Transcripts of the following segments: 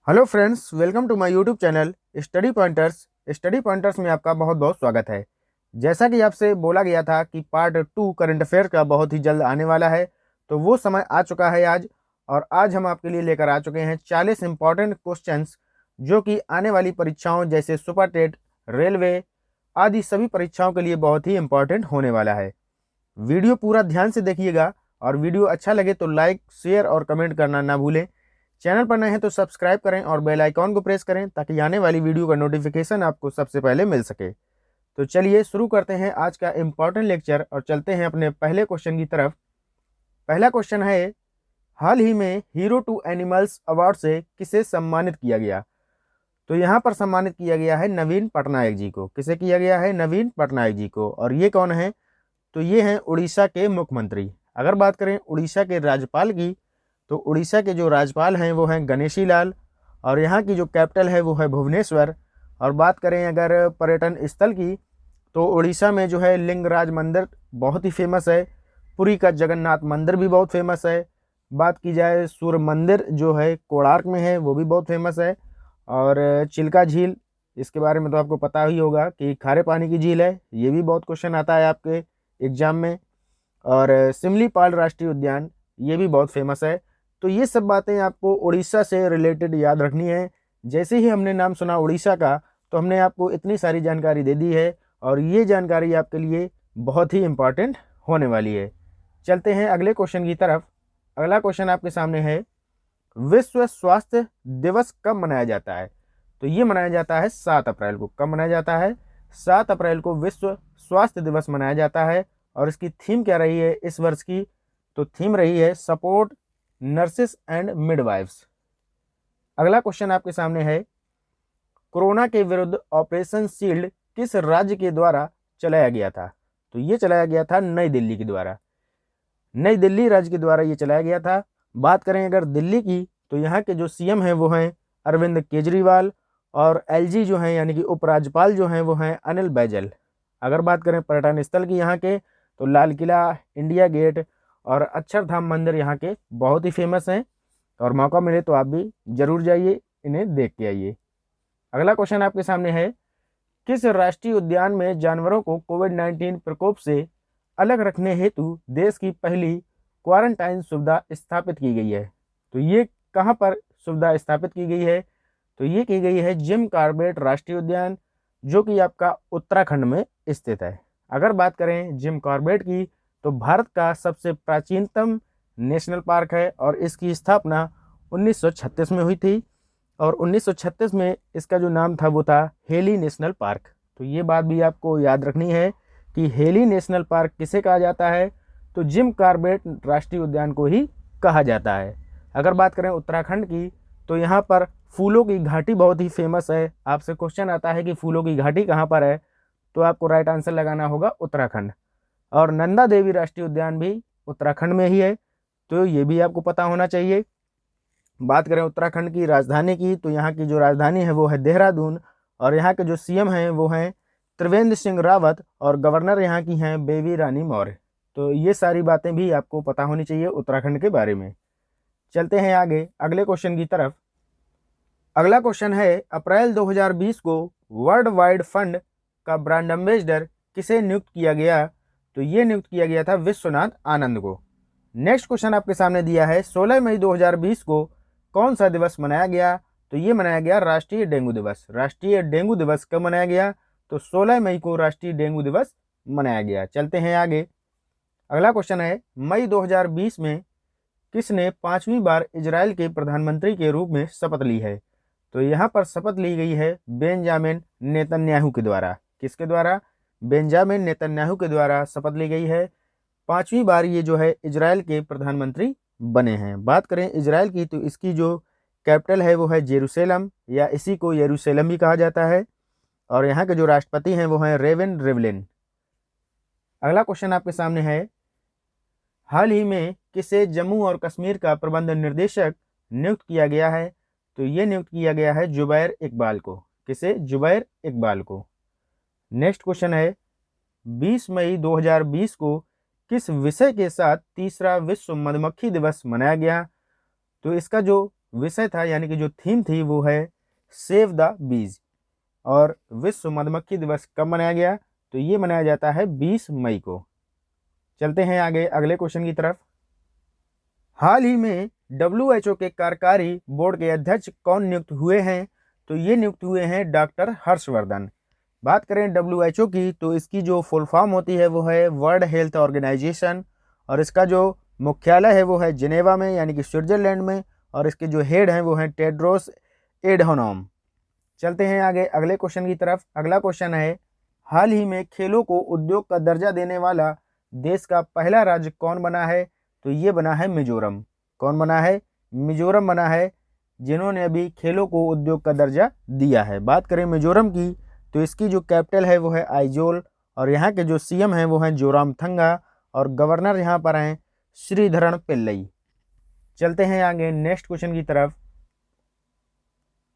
Hello friends, welcome to my YouTube channel study pointers. Study pointers में आपका बहुत बहुत स्वागत है। जैसा कि आपसे बोला गया था कि पार्ट 2 करंट अफेयर का बहुत ही जल्द आने वाला है, तो वो समय आ चुका है आज। और आज हम आपके लिए लेकर आ चुके हैं 40 इंपॉर्टेंट क्वेश्चंस जो कि आने वाली परीक्षाओं जैसे सुपर टेट, रेलवे आदि सभी परीक्षाओं के लिए बहुत ही इंपॉर्टेंट होने वाला है। वीडियो पूरा ध्यान से देखिएगा और वीडियो अच्छा लगे तो लाइक, शेयर और कमेंट करना ना भूलें। चैनल पर नए हैं तो सब्सक्राइब करें और बेल आइकॉन को प्रेस करें ताकि आने वाली वीडियो का नोटिफिकेशन आपको सबसे पहले मिल सके। तो चलिए शुरू करते हैं आज का इम्पॉर्टेंट लेक्चर और चलते हैं अपने पहले क्वेश्चन की तरफ। पहला क्वेश्चन है, हाल ही में हीरो टू एनिमल्स अवार्ड से किसे सम्मानित किया गया? तो यहाँ पर सम्मानित किया गया है नवीन पटनायक जी को। किसे किया गया है? नवीन पटनायक जी को। और ये कौन है? तो ये हैं उड़ीसा के मुख्यमंत्री। अगर बात करें उड़ीसा के राज्यपाल की, तो उड़ीसा के जो राज्यपाल हैं वो हैं गणेशी लाल, और यहाँ की जो कैपिटल है वो है भुवनेश्वर। और बात करें अगर पर्यटन स्थल की, तो उड़ीसा में जो है लिंगराज मंदिर बहुत ही फेमस है। पुरी का जगन्नाथ मंदिर भी बहुत फेमस है। बात की जाए सूर्य मंदिर जो है कोणार्क में है, वो भी बहुत फेमस है। और चिल्का झील, इसके बारे में तो आपको पता ही होगा कि खारे पानी की झील है, ये भी बहुत क्वेश्चन आता है आपके एग्जाम में। और सिमलीपाल राष्ट्रीय उद्यान, ये भी बहुत फेमस है। तो ये सब बातें आपको उड़ीसा से रिलेटेड याद रखनी है। जैसे ही हमने नाम सुना उड़ीसा का, तो हमने आपको इतनी सारी जानकारी दे दी है और ये जानकारी आपके लिए बहुत ही इम्पॉर्टेंट होने वाली है। चलते हैं अगले क्वेश्चन की तरफ। अगला क्वेश्चन आपके सामने है, विश्व स्वास्थ्य दिवस कब मनाया जाता है? तो ये मनाया जाता है 7 अप्रैल को। कब मनाया जाता है? 7 अप्रैल को विश्व स्वास्थ्य दिवस मनाया जाता है। और इसकी थीम क्या रही है इस वर्ष की? तो थीम रही है सपोर्ट नर्सेस एंड मिडवाइफ्स। अगला क्वेश्चन आपके सामने है, कोरोना के विरुद्ध ऑपरेशन शील्ड किस राज्य के द्वारा चलाया गया था? तो ये चलाया गया था नई दिल्ली के द्वारा। नई दिल्ली राज्य के द्वारा ये चलाया गया था। बात करें अगर दिल्ली की, तो यहाँ के जो सीएम हैं वो हैं अरविंद केजरीवाल, और एलजी जो हैं यानी कि उपराज्यपाल जो हैं वो हैं अनिल बैजल। अगर बात करें पर्यटन स्थल की यहाँ के, तो लाल किला, इंडिया गेट और अक्षरधाम मंदिर यहाँ के बहुत ही फेमस हैं। और मौका मिले तो आप भी जरूर जाइए, इन्हें देख के आइए। अगला क्वेश्चन आपके सामने है, किस राष्ट्रीय उद्यान में जानवरों को कोविड-19 प्रकोप से अलग रखने हेतु देश की पहली क्वारंटाइन सुविधा स्थापित की गई है? तो ये कहाँ पर सुविधा स्थापित की गई है? तो ये की गई है जिम कॉर्बेट राष्ट्रीय उद्यान, जो कि आपका उत्तराखंड में स्थित है। अगर बात करें जिम कॉर्बेट की, तो भारत का सबसे प्राचीनतम नेशनल पार्क है और इसकी स्थापना 1936 में हुई थी। और 1936 में इसका जो नाम था वो था हेली नेशनल पार्क। तो ये बात भी आपको याद रखनी है कि हेली नेशनल पार्क किसे कहा जाता है? तो जिम कॉर्बेट राष्ट्रीय उद्यान को ही कहा जाता है। अगर बात करें उत्तराखंड की, तो यहाँ पर फूलों की घाटी बहुत ही फेमस है। आपसे क्वेश्चन आता है कि फूलों की घाटी कहाँ पर है, तो आपको राइट आंसर लगाना होगा उत्तराखंड। और नंदा देवी राष्ट्रीय उद्यान भी उत्तराखंड में ही है, तो ये भी आपको पता होना चाहिए। बात करें उत्तराखंड की राजधानी की, तो यहाँ की जो राजधानी है वो है देहरादून, और यहाँ के जो सीएम हैं वो हैं त्रिवेंद्र सिंह रावत, और गवर्नर यहाँ की हैं बेबी रानी मौर्य। तो ये सारी बातें भी आपको पता होनी चाहिए उत्तराखंड के बारे में। चलते हैं आगे अगले क्वेश्चन की तरफ। अगला क्वेश्चन है, अप्रैल 2020 को वर्ल्ड वाइड फंड का ब्रांड एम्बेसडर किसे नियुक्त किया गया? तो ये नियुक्त किया गया था विश्वनाथ आनंद को। नेक्स्ट क्वेश्चन आपके सामने दिया है, 16 मई 2020 को कौन सा दिवस मनाया गया? तो ये मनाया गया राष्ट्रीय डेंगू दिवस। राष्ट्रीय डेंगू दिवस कब मनाया गया? तो 16 मई को राष्ट्रीय डेंगू दिवस मनाया गया। चलते हैं आगे। अगला क्वेश्चन है, मई 2020 में किसने 5वीं बार इजराइल के प्रधानमंत्री के रूप में शपथ ली है? तो यहाँ पर शपथ ली गई है बेंजामिन नेतन्याहू के द्वारा। किसके द्वारा? बेंजामिन नेतन्याहू के द्वारा शपथ ली गई है। 5वीं बार ये जो है इजराइल के प्रधानमंत्री बने हैं। बात करें इजराइल की, तो इसकी जो कैपिटल है वो है जेरूसलम, या इसी को यरूशलेम भी कहा जाता है। और यहाँ के जो राष्ट्रपति हैं वो हैं रेवेन रिवलिन। अगला क्वेश्चन आपके सामने है, हाल ही में किसे जम्मू और कश्मीर का प्रबंध निर्देशक नियुक्त किया गया है? तो ये नियुक्त किया गया है जुबैर इकबाल को। किसे? जुबैर इकबाल को। नेक्स्ट क्वेश्चन है, 20 मई 2020 को किस विषय के साथ तीसरा विश्व मधुमक्खी दिवस मनाया गया? तो इसका जो विषय था यानी कि जो थीम थी वो है सेव द बीज। और विश्व मधुमक्खी दिवस कब मनाया गया? तो ये मनाया जाता है 20 मई को। चलते हैं आगे अगले क्वेश्चन की तरफ। हाल ही में WHO के कार्यकारी बोर्ड के अध्यक्ष कौन नियुक्त हुए हैं? तो ये नियुक्त हुए हैं डॉक्टर हर्षवर्धन। बात करें WHO की तो इसकी जो फुल फॉर्म होती है वो है वर्ल्ड हेल्थ ऑर्गेनाइजेशन, और इसका जो मुख्यालय है वो है जिनेवा में यानी कि स्विट्जरलैंड में, और इसके जो हेड हैं वो हैं टेड्रोस एडहानोम। चलते हैं आगे अगले क्वेश्चन की तरफ। अगला क्वेश्चन है, हाल ही में खेलों को उद्योग का दर्जा देने वाला देश का पहला राज्य कौन बना है? तो ये बना है मिजोरम। कौन बना है? मिजोरम बना है, जिन्होंने अभी खेलों को उद्योग का दर्जा दिया है। बात करें मिजोरम की तो इसकी जो कैपिटल है वो है आइजोल, और यहाँ के जो सीएम हैं वो हैं जोरामथंगा, और गवर्नर यहाँ पर हैं श्रीधरन पिल्लई। चलते हैं आगे नेक्स्ट क्वेश्चन की तरफ।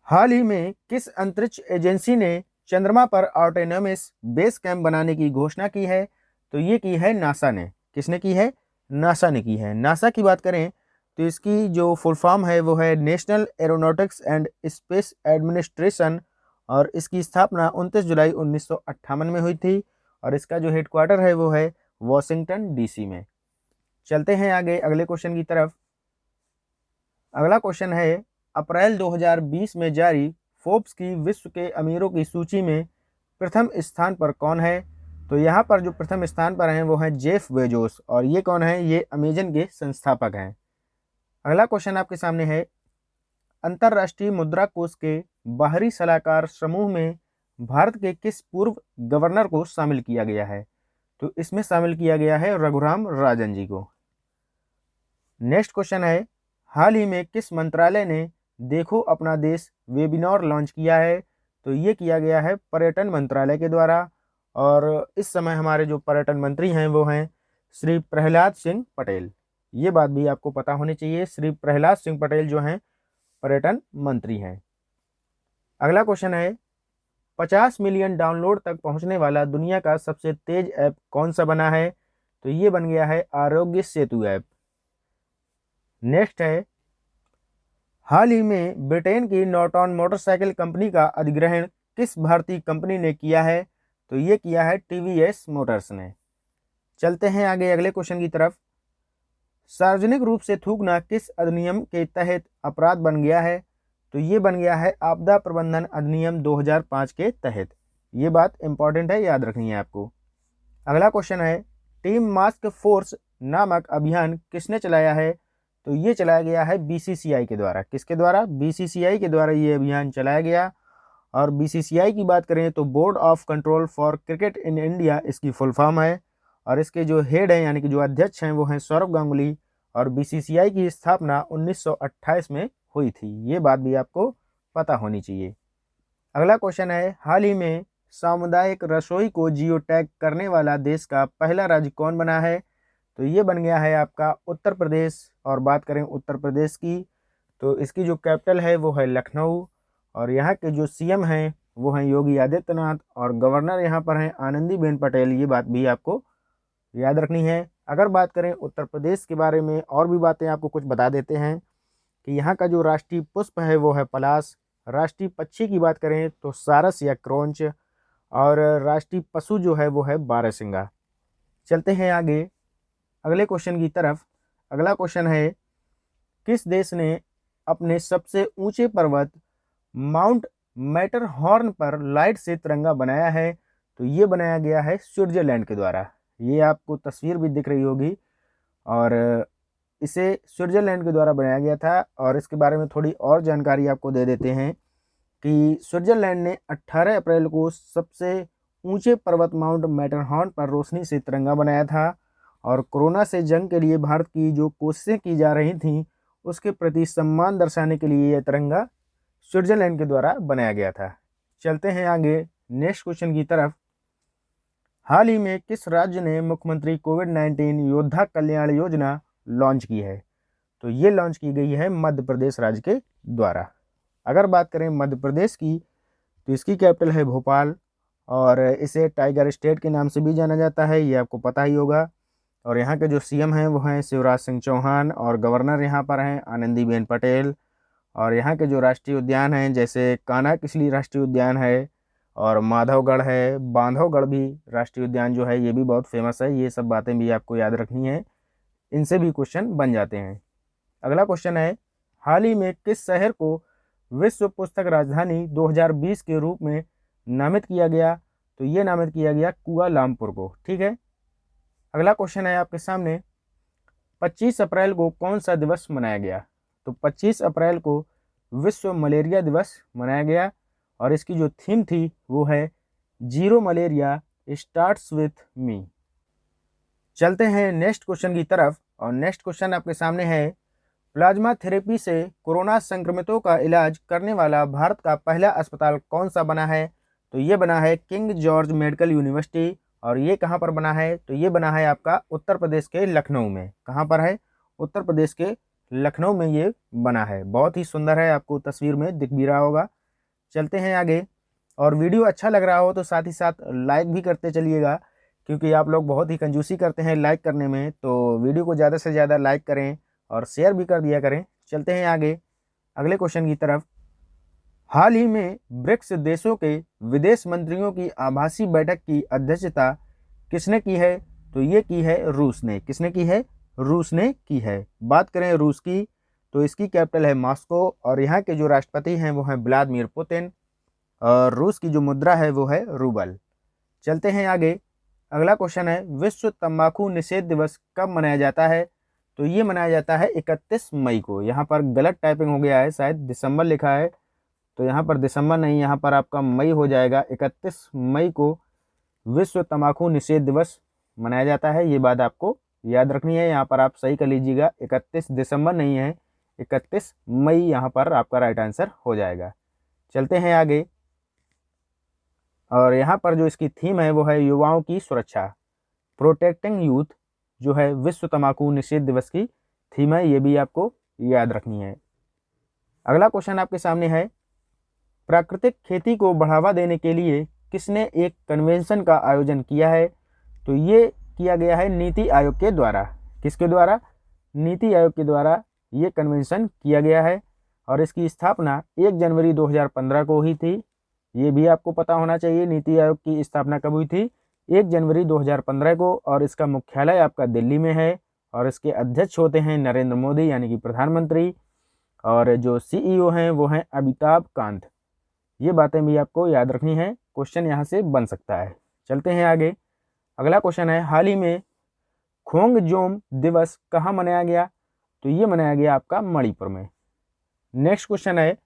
हाल ही में किस अंतरिक्ष एजेंसी ने चंद्रमा पर ऑटोनोमस बेस कैंप बनाने की घोषणा की है? तो ये की है नासा ने। किसने की है? नासा ने की है। नासा की बात करें तो इसकी जो फुल फॉर्म है वो है national aeronautics and space administration, और इसकी स्थापना 29 जुलाई 1958 में हुई थी, और इसका जो हेडक्वार्टर है वो है वॉशिंगटन DC में। चलते हैं आगे अगले क्वेश्चन की तरफ। अगला क्वेश्चन है, अप्रैल 2020 में जारी फोर्ब्स की विश्व के अमीरों की सूची में प्रथम स्थान पर कौन है? तो यहाँ पर जो प्रथम स्थान पर हैं वो हैं जेफ बेजोस, और ये कौन है? ये अमेजन के संस्थापक हैं। अगला क्वेश्चन आपके सामने है, अंतर्राष्ट्रीय मुद्रा कोष के बाहरी सलाहकार समूह में भारत के किस पूर्व गवर्नर को शामिल किया गया है? तो इसमें शामिल किया गया है रघुराम राजन जी को। नेक्स्ट क्वेश्चन है, हाल ही में किस मंत्रालय ने देखो अपना देश वेबिनार लॉन्च किया है? तो ये किया गया है पर्यटन मंत्रालय के द्वारा, और इस समय हमारे जो पर्यटन मंत्री हैं वो हैं श्री प्रहलाद सिंह पटेल। ये बात भी आपको पता होनी चाहिए, श्री प्रहलाद सिंह पटेल जो हैं पर्यटन मंत्री हैं। अगला क्वेश्चन है, 50 मिलियन डाउनलोड तक पहुंचने वाला दुनिया का सबसे तेज ऐप कौन सा बना है? तो ये बन गया है आरोग्य सेतु ऐप। नेक्स्ट है, हाल ही में ब्रिटेन की नॉर्टन मोटरसाइकिल कंपनी का अधिग्रहण किस भारतीय कंपनी ने किया है? तो ये किया है TVS मोटर्स ने। चलते हैं आगे अगले क्वेश्चन की तरफ। सार्वजनिक रूप से थूकना किस अधिनियम के तहत अपराध बन गया है? तो ये बन गया है आपदा प्रबंधन अधिनियम 2005 के तहत। ये बात इंपॉर्टेंट है, याद रखनी है आपको। अगला क्वेश्चन है, टीम मास्क फोर्स नामक अभियान किसने चलाया है? तो ये चलाया गया है BCCI के द्वारा। किसके द्वारा? BCCI के द्वारा ये अभियान चलाया गया। और BCCI की बात करें तो board of control for cricket in India इसकी फुल फॉर्म है, और इसके जो हेड हैं यानी कि जो अध्यक्ष हैं वो हैं सौरव गांगुली, और BCCI की स्थापना 1928 में हुई थी। ये बात भी आपको पता होनी चाहिए। अगला क्वेश्चन है, हाल ही में सामुदायिक रसोई को जियो टैग करने वाला देश का पहला राज्य कौन बना है? तो ये बन गया है आपका उत्तर प्रदेश। और बात करें उत्तर प्रदेश की तो इसकी जो कैपिटल है वो है लखनऊ, और यहाँ के जो CM हैं वो हैं योगी आदित्यनाथ, और गवर्नर यहाँ पर हैं आनंदीबेन पटेल। ये बात भी आपको याद रखनी है। अगर बात करें उत्तर प्रदेश के बारे में और भी बातें आपको कुछ बता देते हैं कि यहाँ का जो राष्ट्रीय पुष्प है वो है पलाश, राष्ट्रीय पक्षी की बात करें तो सारस या क्रोंच, और राष्ट्रीय पशु जो है वो है बारहसिंगा। चलते हैं आगे अगले क्वेश्चन की तरफ। अगला क्वेश्चन है, किस देश ने अपने सबसे ऊंचे पर्वत माउंट मैटरहॉर्न पर लाइट से तिरंगा बनाया है? तो ये बनाया गया है स्विट्जरलैंड के द्वारा। ये आपको तस्वीर भी दिख रही होगी, और इसे स्विट्जरलैंड के द्वारा बनाया गया था। और इसके बारे में थोड़ी और जानकारी आपको दे देते हैं कि स्विट्जरलैंड ने 18 अप्रैल को सबसे ऊंचे पर्वत माउंट मैटरहॉर्न पर रोशनी से तिरंगा बनाया था, और कोरोना से जंग के लिए भारत की जो कोशिशें की जा रही थीं उसके प्रति सम्मान दर्शाने के लिए यह तिरंगा स्विट्जरलैंड के द्वारा बनाया गया था। चलते हैं आगे नेक्स्ट क्वेश्चन की तरफ। हाल ही में किस राज्य ने मुख्यमंत्री कोविड-19 योद्धा कल्याण योजना लॉन्च की है? तो ये लॉन्च की गई है मध्य प्रदेश राज्य के द्वारा। अगर बात करें मध्य प्रदेश की तो इसकी कैपिटल है भोपाल, और इसे टाइगर स्टेट के नाम से भी जाना जाता है, ये आपको पता ही होगा। और यहाँ के जो CM हैं वो हैं शिवराज सिंह चौहान, और गवर्नर यहाँ पर हैं आनंदीबेन पटेल, और यहाँ के जो राष्ट्रीय उद्यान हैं जैसे कान्हा किसली राष्ट्रीय उद्यान है और माधवगढ़ है, बांधवगढ़ भी राष्ट्रीय उद्यान जो है ये भी बहुत फेमस है। ये सब बातें भी आपको याद रखनी है, इनसे भी क्वेश्चन बन जाते हैं। अगला क्वेश्चन है, हाल ही में किस शहर को विश्व पुस्तक राजधानी 2020 के रूप में नामित किया गया? तो ये नामित किया गया कुआलालंपुर को। ठीक है। अगला क्वेश्चन है आपके सामने, 25 अप्रैल को कौन सा दिवस मनाया गया? तो 25 अप्रैल को विश्व मलेरिया दिवस मनाया गया और इसकी जो थीम थी वो है zero malaria starts with me. चलते हैं नेक्स्ट क्वेश्चन की तरफ और नेक्स्ट क्वेश्चन आपके सामने है, प्लाज्मा थेरेपी से कोरोना संक्रमितों का इलाज करने वाला भारत का पहला अस्पताल कौन सा बना है? तो ये बना है किंग जॉर्ज मेडिकल यूनिवर्सिटी। और ये कहाँ पर बना है? तो ये बना है आपका उत्तर प्रदेश के लखनऊ में। कहाँ पर है? उत्तर प्रदेश के लखनऊ में ये बना है। बहुत ही सुंदर है, आपको तस्वीर में दिख भी रहा होगा। चलते हैं आगे, और वीडियो अच्छा लग रहा हो तो साथ ही साथ लाइक भी करते चलिएगा, क्योंकि आप लोग बहुत ही कंजूसी करते हैं लाइक करने में। तो वीडियो को ज़्यादा से ज़्यादा लाइक करें और शेयर भी कर दिया करें। चलते हैं आगे अगले क्वेश्चन की तरफ। हाल ही में ब्रिक्स देशों के विदेश मंत्रियों की आभासी बैठक की अध्यक्षता किसने की है? तो ये की है रूस ने। किसने की है? रूस ने की है। बात करें रूस की तो इसकी कैपिटल है मॉस्को और यहाँ के जो राष्ट्रपति हैं वो हैं व्लादिमीर पुतिन और रूस की जो मुद्रा है वो है रूबल। चलते हैं आगे, अगला क्वेश्चन है, विश्व तंबाकू निषेध दिवस कब मनाया जाता है? तो ये मनाया जाता है 31 मई को। यहाँ पर गलत टाइपिंग हो गया है, शायद दिसंबर लिखा है, तो यहाँ पर दिसंबर नहीं, यहाँ पर आपका मई हो जाएगा। 31 मई को विश्व तंबाकू निषेध दिवस मनाया जाता है। ये बात आपको याद रखनी है, यहाँ पर आप सही कर लीजिएगा। 31 दिसंबर नहीं है, 31 मई यहाँ पर आपका राइट आंसर हो जाएगा। चलते हैं आगे, और यहाँ पर जो इसकी थीम है वो है युवाओं की सुरक्षा, प्रोटेक्टिंग यूथ, जो है विश्व तंबाकू निषेध दिवस की थीम है। ये भी आपको याद रखनी है। अगला क्वेश्चन आपके सामने है, प्राकृतिक खेती को बढ़ावा देने के लिए किसने एक कन्वेंशन का आयोजन किया है? तो ये किया गया है नीति आयोग के द्वारा। किसके द्वारा? नीति आयोग के द्वारा ये कन्वेंशन किया गया है और इसकी स्थापना 1 जनवरी 2015 को हुई थी। ये भी आपको पता होना चाहिए, नीति आयोग की स्थापना कब हुई थी? 1 जनवरी 2015 को, और इसका मुख्यालय आपका दिल्ली में है और इसके अध्यक्ष होते हैं नरेंद्र मोदी यानी कि प्रधानमंत्री, और जो सीईओ हैं वो हैं अमिताभ कांत। ये बातें भी आपको याद रखनी है, क्वेश्चन यहाँ से बन सकता है। चलते हैं आगे, अगला क्वेश्चन है, हाल ही में खोंगजोम दिवस कहाँ मनाया गया? तो ये मनाया गया आपका मणिपुर में। नेक्स्ट क्वेश्चन है,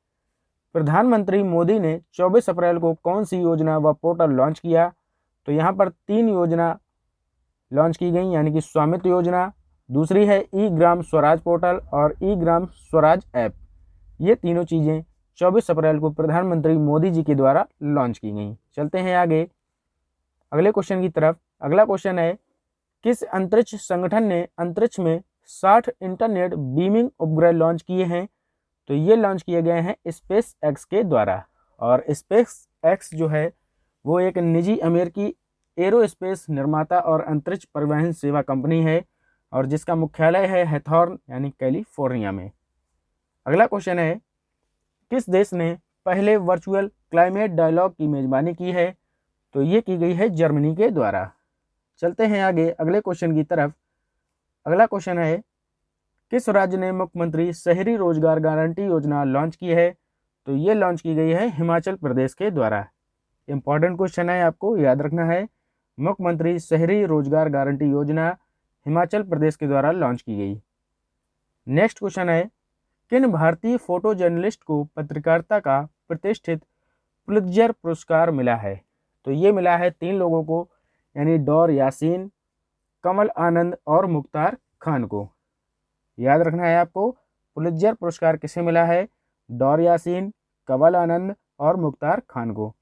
प्रधानमंत्री मोदी ने 24 अप्रैल को कौन सी योजना व पोर्टल लॉन्च किया? तो यहाँ पर 3 योजना लॉन्च की गई, यानी कि स्वामित्व योजना, दूसरी है ई ग्राम स्वराज पोर्टल और ई ग्राम स्वराज ऐप। ये तीनों चीज़ें 24 अप्रैल को प्रधानमंत्री मोदी जी के द्वारा लॉन्च की गई। चलते हैं आगे अगले क्वेश्चन की तरफ। अगला क्वेश्चन है, किस अंतरिक्ष संगठन ने अंतरिक्ष में 60 इंटरनेट बीमिंग उपग्रह लॉन्च किए हैं? तो ये लॉन्च किए गए हैं स्पेस एक्स के द्वारा, और स्पेस एक्स जो है वो एक निजी अमेरिकी एरोस्पेस निर्माता और अंतरिक्ष परिवहन सेवा कंपनी है और जिसका मुख्यालय है हैथॉर्न यानी कैलिफोर्निया में। अगला क्वेश्चन है, किस देश ने पहले वर्चुअल क्लाइमेट डायलॉग की मेजबानी की है? तो ये की गई है जर्मनी के द्वारा। चलते हैं आगे अगले क्वेश्चन की तरफ। अगला क्वेश्चन है, किस राज्य ने मुख्यमंत्री शहरी रोजगार गारंटी योजना लॉन्च की है? तो ये लॉन्च की गई है हिमाचल प्रदेश के द्वारा। इंपॉर्टेंट क्वेश्चन है, आपको याद रखना है, मुख्यमंत्री शहरी रोजगार गारंटी योजना हिमाचल प्रदेश के द्वारा लॉन्च की गई। नेक्स्ट क्वेश्चन है, किन भारतीय फोटो जर्नलिस्ट को पत्रकारिता का प्रतिष्ठित पुलित्जर पुरस्कार मिला है? तो ये मिला है 3 लोगों को, यानी डॉर यासीन, कमल आनंद और मुख्तार खान को। याद रखना है आपको, पुलित्जर पुरस्कार किसे मिला है? डॉर यासीन, कमल आनंद और मुख्तार खान को।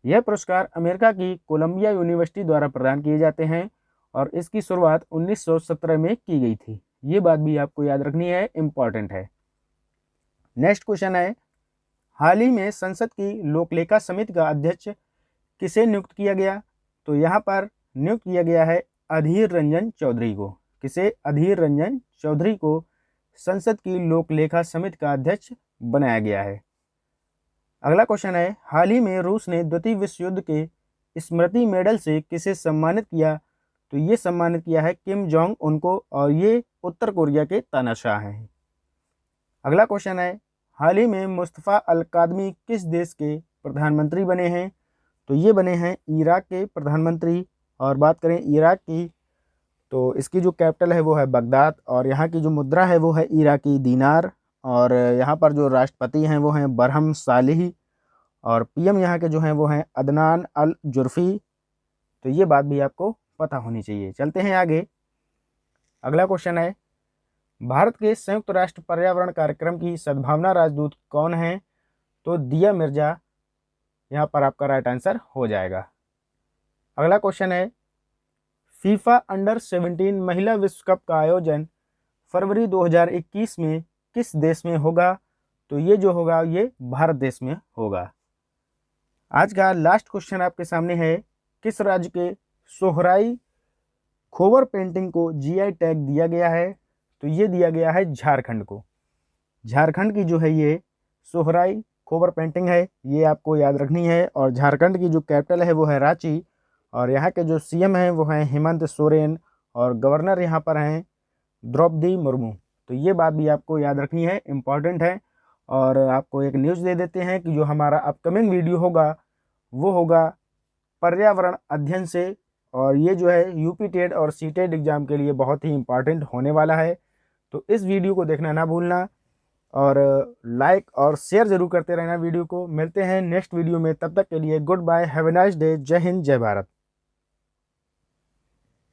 यह पुरस्कार अमेरिका की कोलंबिया यूनिवर्सिटी द्वारा प्रदान किए जाते हैं और इसकी शुरुआत 1917 में की गई थी। ये बात भी आपको याद रखनी है, इम्पॉर्टेंट है। नेक्स्ट क्वेश्चन है, हाल ही में संसद की लोकलेखा समिति का अध्यक्ष किसे नियुक्त किया गया? तो यहाँ पर नियुक्त किया गया है अधीर रंजन चौधरी को। किसे? अधीर रंजन चौधरी को संसद की लोकलेखा समिति का अध्यक्ष बनाया गया है। अगला क्वेश्चन है, हाल ही में रूस ने द्वितीय विश्व युद्ध के स्मृति मेडल से किसे सम्मानित किया? तो ये सम्मानित किया है किम जोंग उन को, और ये उत्तर कोरिया के तानाशाह हैं। अगला क्वेश्चन है, हाल ही में मुस्तफ़ा अल कादमी किस देश के प्रधानमंत्री बने हैं? तो ये बने हैं इराक के प्रधानमंत्री। और बात करें इराक की, तो इसकी जो कैपिटल है वो है बगदाद, और यहाँ की जो मुद्रा है वो है इराकी दीनार, और यहाँ पर जो राष्ट्रपति हैं वो हैं बरहम सालिह, और पीएम यहाँ के जो हैं वो हैं अदनान अल जुर्फी। तो ये बात भी आपको पता होनी चाहिए। चलते हैं आगे। अगला क्वेश्चन है, भारत के संयुक्त राष्ट्र पर्यावरण कार्यक्रम की सद्भावना राजदूत कौन है? तो दिया मिर्जा यहाँ पर आपका राइट आंसर हो जाएगा। अगला क्वेश्चन है, फीफा अंडर 17 महिला विश्व कप का आयोजन फरवरी 2021 में किस देश में होगा? तो ये जो होगा ये भारत देश में होगा। आज का लास्ट क्वेश्चन आपके सामने है, किस राज्य के सोहराई खोवर पेंटिंग को जीआई टैग दिया गया है? तो ये दिया गया है झारखंड को। झारखंड की जो है ये सोहराई खोवर पेंटिंग है, ये आपको याद रखनी है। और झारखंड की जो कैपिटल है वो है रांची, और यहाँ के जो सीएम हैं वो हैं हेमंत सोरेन, और गवर्नर यहाँ पर हैं द्रौपदी मुर्मू। तो ये बात भी आपको याद रखनी है, इम्पॉर्टेंट है। और आपको एक न्यूज़ दे देते हैं कि जो हमारा अपकमिंग वीडियो होगा वो होगा पर्यावरण अध्ययन से, और ये जो है यूपी टेट और सीटेट एग्जाम के लिए बहुत ही इम्पॉर्टेंट होने वाला है। तो इस वीडियो को देखना ना भूलना, और लाइक और शेयर ज़रूर करते रहना वीडियो को। मिलते हैं नेक्स्ट वीडियो में, तब तक के लिए goodbye, have a nice day, जय हिंद, जय भारत।